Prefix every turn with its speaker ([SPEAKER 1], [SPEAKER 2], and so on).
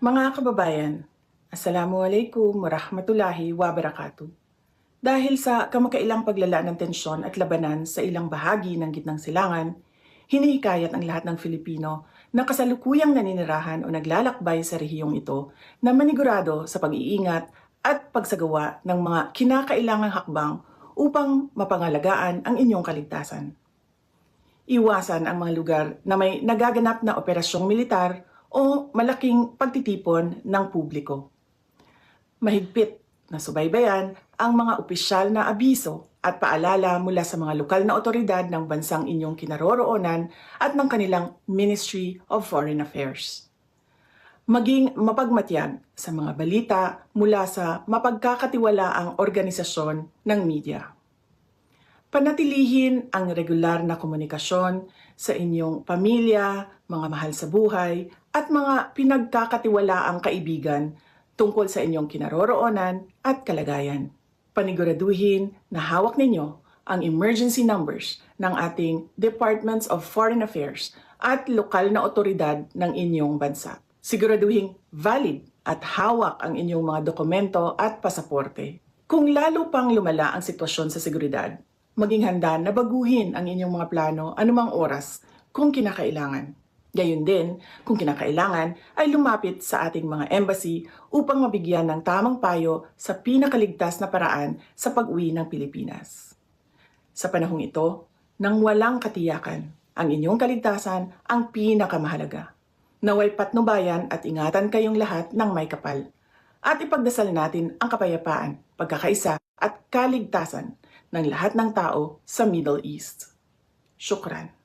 [SPEAKER 1] Mga kababayan, Assalamualaikum warahmatullahi wabarakatuh. Dahil sa kamakailang paglala ng tensyon at labanan sa ilang bahagi ng gitnang silangan, hinihikayat ang lahat ng Filipino na kasalukuyang naninirahan o naglalakbay sa rehiyong ito na manigurado sa pag-iingat at pagsagawa ng mga kinakailangang hakbang upang mapangalagaan ang inyong kaligtasan. Iwasan ang mga lugar na may nagaganap na operasyong militar o malaking pagtitipon ng publiko. Mahigpit na subaybayan ang mga opisyal na abiso at paalala mula sa mga lokal na otoridad ng bansang inyong kinaroroonan at ng kanilang Ministry of Foreign Affairs. Maging mapagmatyag sa mga balita mula sa mapagkakatiwalaang organisasyon ng media. Panatilihin ang regular na komunikasyon sa inyong pamilya, mga mahal sa buhay, at mga pinagkakatiwalaang kaibigan tungkol sa inyong kinaroroonan at kalagayan. Paniguraduhin na hawak ninyo ang emergency numbers ng ating Departments of Foreign Affairs at lokal na otoridad ng inyong bansa. Siguraduhin valid at hawak ang inyong mga dokumento at pasaporte. Kung lalo pang lumala ang sitwasyon sa seguridad, maging handa na baguhin ang inyong mga plano anumang oras kung kinakailangan. Gayon din, kung kinakailangan, ay lumapit sa ating mga embassy upang mabigyan ng tamang payo sa pinakaligtas na paraan sa pag-uwi ng Pilipinas. Sa panahong ito, nang walang katiyakan, ang inyong kaligtasan ang pinakamahalaga. Naway patnubayan at ingatan kayong lahat ng may kapal. At ipagdasal natin ang kapayapaan, pagkakaisa at kaligtasan ng lahat ng tao sa Middle East. Shukran.